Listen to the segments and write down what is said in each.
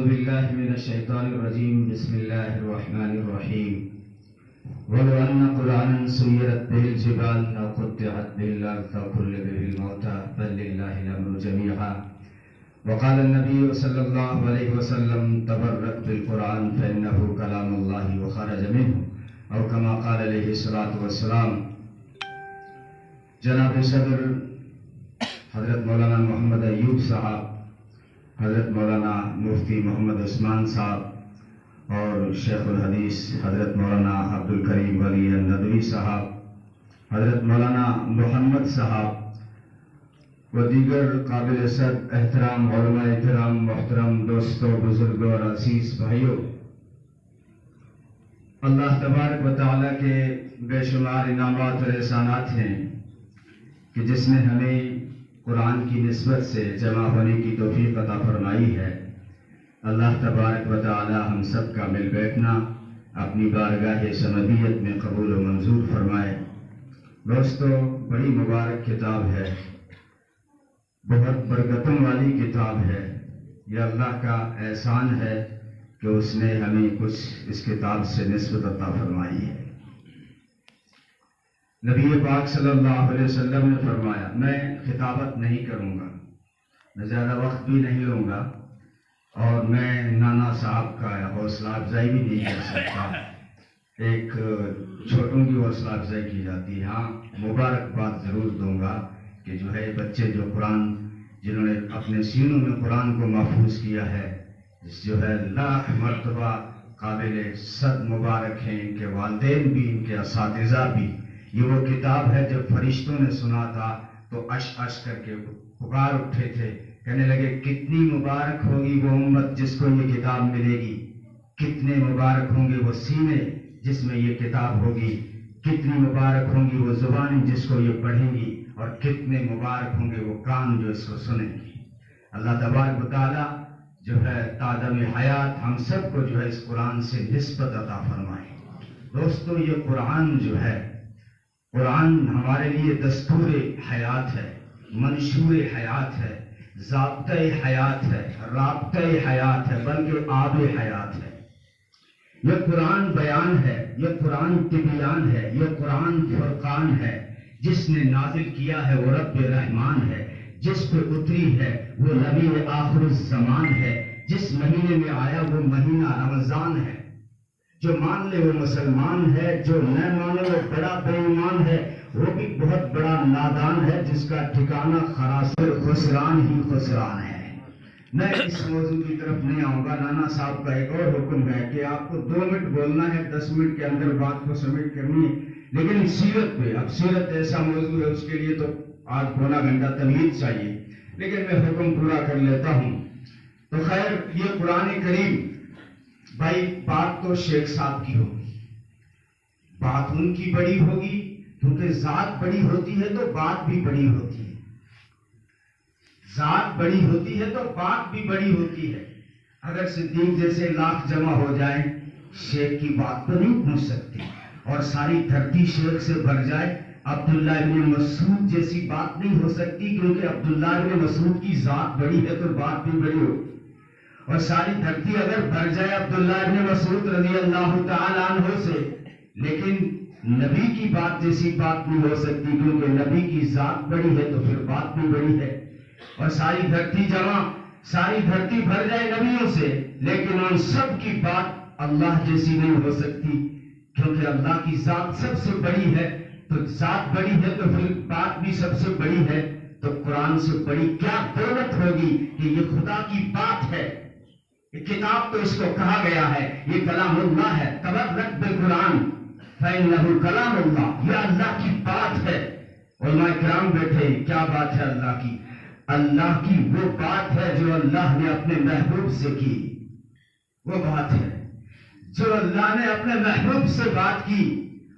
بالله من الشيطان الرجيم. بسم الله الرحمن الرحيم. ولو أن قرآنا سيرت به الجبال أو قطعت به الأرض أو كلم به الموتى بل لله الأمر جميعا. وقال النبي صلى الله عليه وسلم تبرك بالقرآن فإنه كلام الله وخرج منه أو كما قال عليه الصلاة والسلام. جناب صدر حضرت مولانا محمد ایوب صاحب، حضرت مولانا مفتی محمد عثمان صاحب اور شیخ الحدیث حضرت مولانا عبدالکریم ولی الندوی صاحب، حضرت مولانا محمد صاحب و دیگر قابل صد احترام علماء کرام، محترم دوستوں، بزرگوں اور عزیز بھائیوں، اللہ تبارک و تعالیٰ کے بے شمار انعامات اور احسانات ہیں کہ جس نے ہمیں قرآن کی نسبت سے جمع ہونے کی توفیق عطا فرمائی ہے. اللہ تبارک و تعالی ہم سب کا مل بیٹھنا اپنی بارگاہ سمدیت میں قبول و منظور فرمائے. دوستو، بڑی مبارک کتاب ہے، بہت برکتوں والی کتاب ہے. یہ اللہ کا احسان ہے کہ اس نے ہمیں کچھ اس کتاب سے نسبت عطا فرمائی ہے. نبی پاک صلی اللہ علیہ وسلم نے فرمایا، میں خطابت نہیں کروں گا، میں زیادہ وقت بھی نہیں لوں گا، اور میں نانا صاحب کا حوصلہ افزائی بھی نہیں کر سکتا. ایک چھوٹوں کی حوصلہ افزائی کی جاتی ہے. ہاں، مبارکباد ضرور دوں گا کہ جو ہے بچے جو قرآن، جنہوں نے اپنے سینوں میں قرآن کو محفوظ کیا ہے، جو ہے لاکھ مرتبہ قابل صد مبارک ہیں. ان کے والدین بھی، ان کے اساتذہ بھی. یہ وہ کتاب ہے جب فرشتوں نے سنا تھا تو اش کر کے پکار اٹھے تھے، کہنے لگے کتنی مبارک ہوگی وہ امت جس کو یہ کتاب ملے گی، کتنے مبارک ہوں گے وہ سینے جس میں یہ کتاب ہوگی، کتنی مبارک ہوں گی وہ زبانیں جس کو یہ پڑھیں گی، اور کتنے مبارک ہوں گے وہ کان جو اس کو سنیں گی. اللہ تبارک و تعالیٰ جو ہے تادم حیات ہم سب کو جو ہے اس قرآن سے نسبت عطا فرمائے. دوستو، یہ قرآن جو ہے، قرآن ہمارے لیے دستور حیات ہے، منشور حیات ہے، ضابطۂ حیات ہے، رابطۂ حیات ہے، بلکہ آب حیات ہے. یہ قرآن بیان ہے، یہ قرآن تبیان ہے، یہ قرآن فرقان ہے. جس نے نازل کیا ہے وہ رب رحمان ہے، جس پہ اتری ہے وہ نبی آخر الزمان ہے، جس مہینے میں آیا وہ مہینہ رمضان ہے. جو مان لے وہ مسلمان ہے، جو نہ مانے وہ بڑا بے ایمان ہے، وہ بھی بہت بڑا نادان ہے، جس کا ٹھکانہ خراسر خسران ہی خسران ہے. میں اس موضوع کی طرف نہیں آؤں گا. نانا صاحب کا ایک اور حکم ہے کہ آپ کو 2 منٹ بولنا ہے، 10 منٹ کے اندر بات کو سبمٹ کرنی ہے. لیکن سیرت پہ، اب سیرت ایسا موضوع ہے، اس کے لیے تو آج پونا گھنٹہ تمہید چاہیے، لیکن میں حکم پورا کر لیتا ہوں. تو خیر، یہ قرآن کریم، بھائی بات تو شیخ صاحب کی ہوگی، بات ان کی بڑی ہوگی، کیونکہ ذات بڑی ہوتی ہے تو بات بھی بڑی ہوتی ہے. ذات بڑی ہوتی ہے تو بات بھی بڑی ہوتی ہے. اگر صدیق جیسے لاکھ جمع ہو جائیں، شیخ کی بات تو نہیں پہنچ سکتی، اور ساری دھرتی شیخ سے بھر جائے، عبداللہ ابن مسعود جیسی بات نہیں ہو سکتی، کیونکہ عبداللہ ابن مسعود کی ذات بڑی ہے تو بات بھی بڑی ہوتی. اور ساری دھرتی اگر بھر جائے عبداللہ ابن مسعود رضی اللہ تعالیٰ عنہ سے، لیکن نبی کی بات جیسی بات نہیں ہو سکتی، کیونکہ نبی کی ذات بڑی ہے تو پھر بات بھی بڑی ہے. اور ساری دھرتی بھر جائے نبیوں سے، لیکن ان سب کی بات اللہ جیسی نہیں ہو سکتی، کیونکہ اللہ کی ذات سب سے بڑی ہے. تو ذات بڑی ہے تو پھر بات بھی سب سے بڑی ہے. تو قرآن سے بڑی کیا دولت ہوگی کہ یہ خدا کی بات ہے. یہ کتاب تو اس کو کہا گیا ہے، یہ کلام اللہ ہے. تبرک بالقرآن فإنہ کلام اللہ، یہ اللہ کی بات ہے. علماء کرام بیٹھے، کیا بات ہے اللہ کی؟ اللہ کی وہ بات ہے جو اللہ نے اپنے محبوب سے کی. وہ بات ہے جو اللہ نے اپنے محبوب سے بات کی.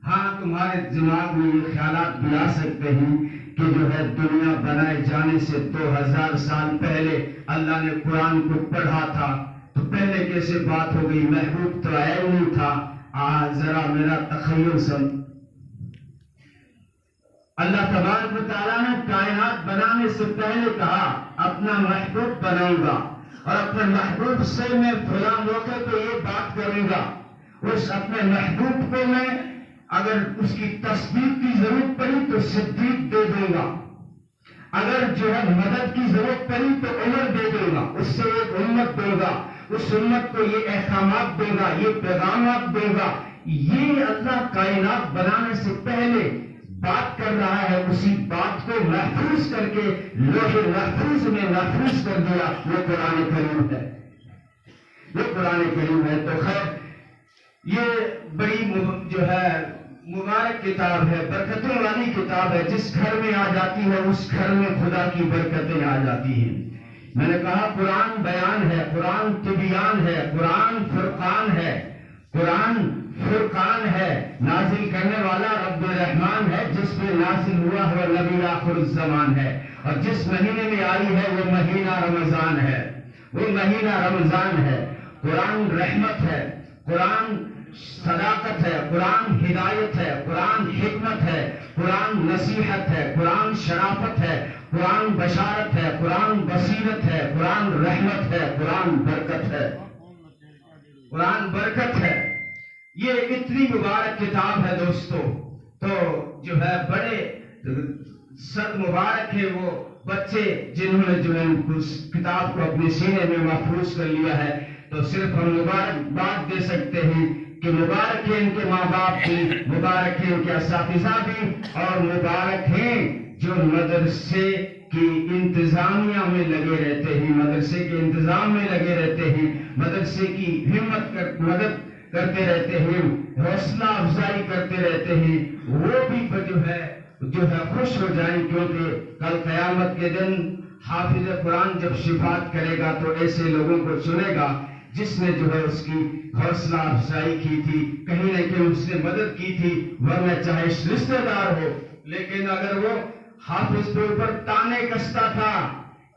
ہاں، تمہارے دماغ میں یہ خیالات بھی آ سکتے ہیں کہ جو ہے دنیا بنائے جانے سے 2000 سال پہلے اللہ نے قرآن کو پڑھا تھا، تو پہلے کیسے بات ہو گئی؟ محبوب تو ہے نہیں تھا. ذرا میرا تخیل سن. اللہ تبارک و تعالیٰ نے کائنات بنانے سے پہلے کہا اپنا محبوب بناؤں گا، اور اپنے محبوب سے میں فلاں موقع پہ یہ بات کروں گا، اس اپنے محبوب کو میں اگر اس کی تصدیق کی ضرورت پڑی تو صدیق دے دوں گا، اگر جو ہے مدد کی ضرورت پڑی تو عمر دے دوں گا، اس سے ایک امت دوں گا، اس امت کو یہ احکامات دوں گا، یہ پیغامات دوں گا۔ یہ اللہ کائنات بنانے سے پہلے بات کر رہا ہے، اسی بات کو محفوظ کر کے لوح محفوظ میں محفوظ کر دیا۔ یہ قرآن کریم ہے، یہ قرآن کریم ہے۔ تو خیر یہ بڑی جو ہے مبارک کتاب ہے، برکتوں والی کتاب ہے، جس گھر میں آ جاتی ہے اس گھر میں خدا کی برکتیں آ جاتی ہیں۔ میں نے کہا قرآن بیان ہے، قرآن تبیان ہے، قرآن فرقان ہے، قرآن فرقان ہے، نازل کرنے والا رب الرحمان ہے، جس میں نازل ہوا ہے نبی آخر الزمان ہے، اور جس مہینے میں آئی ہے وہ مہینہ رمضان ہے، وہ مہینہ رمضان ہے۔ قرآن رحمت ہے، قرآن صداقت ہے، قرآن ہدایت ہے، قرآن حکمت ہے، قرآن نصیحت ہے، قرآن شرافت ہے، قرآن بشارت ہے، قرآن بصیرت ہے، قرآن رحمت ہے، قرآن برکت ہے، قرآن برکت ہے۔ یہ اتنی مبارک کتاب ہے دوستو، تو جو ہے بڑے صد مبارک ہے وہ بچے جنہوں نے جو ہے اس کتاب کو اپنے سینے میں محفوظ کر لیا ہے۔ تو صرف ہم مبارکباد دے سکتے ہیں کہ مبارک ہے ان کے ماں باپ بھی، مبارک ہے ان کے اساتذہ بھی، اور مبارک ہیں جو مدرسے کی انتظامیہ میں لگے رہتے ہیں، مدرسے کے انتظام میں لگے رہتے ہیں، مدرسے کی مدد کرتے رہتے ہیں، حوصلہ افزائی کرتے رہتے ہیں۔ وہ بھی جو ہے خوش ہو جائیں، کیونکہ کل قیامت کے دن حافظ قرآن جب شفاعت کرے گا تو ایسے لوگوں کو چنے گا جس نے جو ہے اس کی حوصلہ افزائی کی تھی، کہیں نہ کہیں اس نے مدد کی تھی، ورنہ چاہے رشتہ دار ہو، لیکن اگر وہ حافظ کے اوپر تانے کستا تھا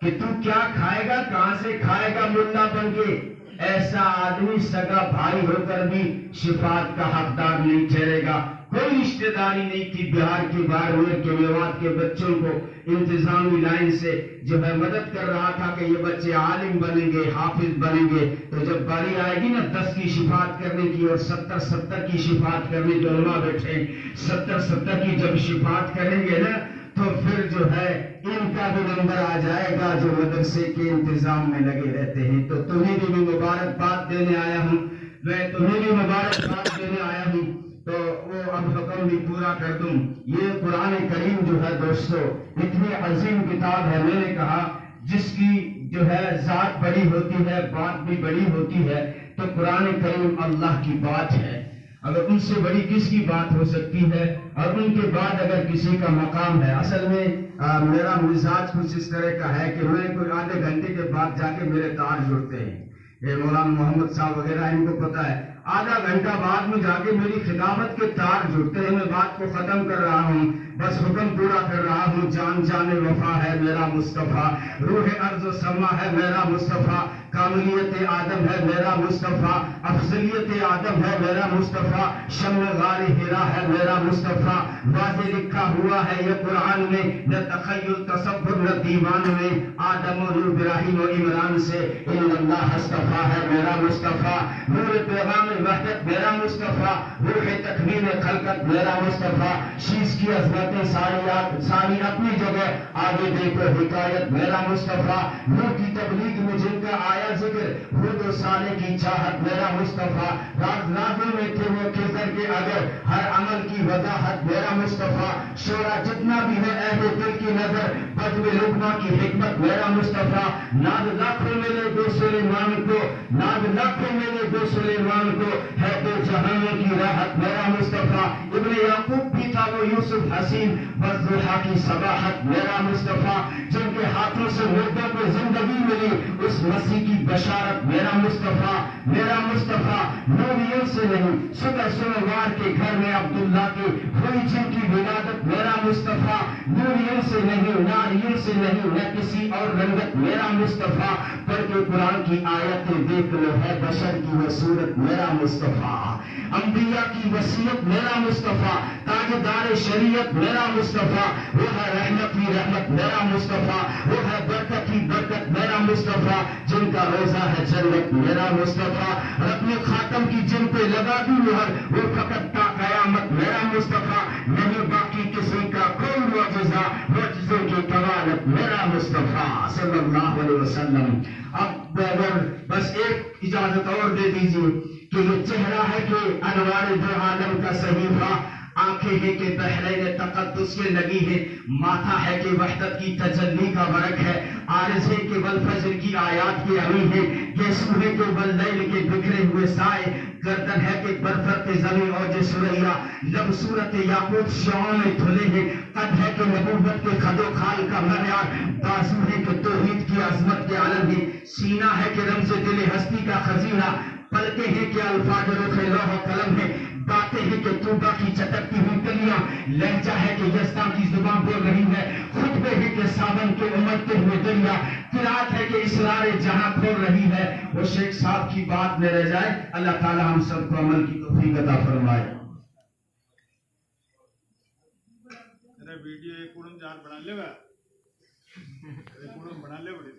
کہ تو کیا کھائے گا، کہاں سے کھائے گا ملا بن کے، ایسا آدمی سگا بھائی ہو کر بھی شفاعت کا حقدار نہیں ٹھہرے گا۔ کوئی رشتہ داری نہیں تھی، بہار کی بارہویں کے میوات کے بچوں کو انتظامی لائن سے جو ہے مدد کر رہا تھا کہ یہ بچے عالم بنیں گے، حافظ بنیں گے، تو جب باری آئے گی نا 10 کی شفاعت کرنے کی اور 70 کی شفاعت کرنے جو علماء بیٹھے 70 کی جب شفاعت کریں گے نا تو پھر جو ہے ان کا بھی نمبر آ جائے گا جو مدرسے کے انتظام میں لگے رہتے ہیں۔ تو تمہیں بھی مبارکباد دینے آیا ہوں، میں تمہیں بھی مبارکباد دینے آیا ہوں، تو وہ اب حکم بھی پورا کر دوں۔ یہ قرآن کریم جو ہے دوستو اتنی عظیم کتاب ہے، میں نے کہا جس کی جو ہے ذات بڑی ہوتی ہے، بات بھی بڑی ہوتی ہے، تو قرآن کریم اللہ کی بات ہے۔ اگر ان سے بڑی کس کی بات ہو سکتی ہے، اور ان کے بعد اگر کسی کا مقام ہے۔ اصل میں میرا مزاج کچھ اس طرح کا ہے کہ میں کوئی آدھے گھنٹے کے بعد جا کے میرے تار جڑتے ہیں، یہ مولانا محمد صاحب وغیرہ ان کو پتا ہے، آدھا گھنٹہ بعد میں جا کے میری خطابت کے تار جڑتے ہیں، میں بات کو ختم کر رہا ہوں، بس حکم پورا کر رہا ہوں۔ جان وفا ہے میرا مصطفیٰ، روح ارض و سما ہے میرا مصطفیٰ، کاملیت آدم ہے میرا مصطفیٰ، افضلیت آدم ہے میرا مصطفیٰ، شمع غار ہرا ہے میرا مصطفیٰ، واضح لکھا ہوا ہے یہ قرآن میں، نہ تخیل تصور نہ دیوان میں، آدم و نوح ابراہیم و عمران سے ان اللہ اصطفیٰ ہے میرا مصطفیٰ، نور پیغام وحدت میرا مصطفیٰ، روح تکوین خلقت میرا مصطفیٰ، شیش کی عظمتیں ساری اپنی جگہ، آگے دیکھو حکایت میرا مصطفیٰ، نور کی تبلیغ میں جن کا آیا ذکر، خود و سالے کی چاہت میرا مصطفیٰ، رازوں میں تھے وہ کھزر کے اگر، ہر عمل کی وضاحت میرا مصطفیٰ، شورا جتنا بھی ہے اہل دل کی نظر، بدو لقمہ کی حکمت میرا مصطفیٰ، ناد لاکھوں ملے دو سلیمان کو، ناد لاکھوں ملے دو سلیمان کو، ہے دو جہانوں کی راحت میرا مصطفیٰ، ابن یعقوب بھی تھا وہ یوسف حسین، والضحیٰ کی صباحت میرا مصطفیٰ، جن کے ہاتھوں سے مردوں کو زندگی ملی، اس مسیح کی بشارت میرا مصطفیٰ، میرا مصطفیٰ، نوریوں سے نہیں، صبح سوموار کے گھر میں عبداللہ کی ہوئی جن کی ولادت میرا مصطفیٰ، نوریوں سے نہیں، ناریوں سے نہیں، نہ کسی اور رنگت میرا مصطفیٰ، پڑھ کے قرآن کی آیتیں دیکھ لو، ہے بشر کی وہ صورت میرا مصطفیٰ۔ انبیاء کی وصیت میرا مصطفیٰ، تاجدار شریعت میرا مصطفیٰ، وہ ہے رحمت کی رحمت میرا مصطفیٰ، وہ ہے برکت کی برکت میرا مصطفیٰ، جن کا روزہ ہے جنت میرا مصطفیٰ، اپنے خاتم کی جن پہ لگا دی مہر، وہ فقط تا قیامت میرا مصطفیٰ، نہیں باقی کسی کا کوئی معجزہ، معجزے کی کمالت میرا مصطفیٰ صلی اللہ علیہ وسلم۔ اب بس ایک اجازت اور دے دیجیے کہ یہ چہرہ ہے کہ انوار دو عالم کا صحیفہ، آنکھیں ہیں کہ بحرین تقدس کے لگی ہے، ماتھا ہے کہ وحدت کی تجلی کا ورق ہے، عارض ہے کہ والفجر کی آیات کی امی ہے، گیسو ہے کہ واللیل کے بکھرے ہوئے سائے، گردن ہے کہ برفت زمین اور جو سریا، لب صورت یاقوت شعاع میں دھلے ہیں، قد ہے کہ نبوت کے خد و خال کا معیار، بازو ہے کہ توحید کی عظمت کے عالم ہے، سینہ ہے کہ رمز دل ہستی کا خزینہ، پلکیں ہیں کہ الفاظ رخ لوح و قلم ہے، باتیں ہیں کہ توبہ کی چٹکتی ہوئی کلیاں، لہجہ ہے کہ یزداں کی زبان بول رہی ہے، خطبے ہیں کہ ساون کے امڑتے ہوئے دریا، قرات ہے کہ اسرار جہاں کھول رہی ہے۔ وہ شیخ صاحب کی بات میں رہ جائے، اللہ تعالی ہم سب کو عمل کی توفیق عطا فرمائے۔ ویڈیو ایک بنا لے گا، بنا لے بڑی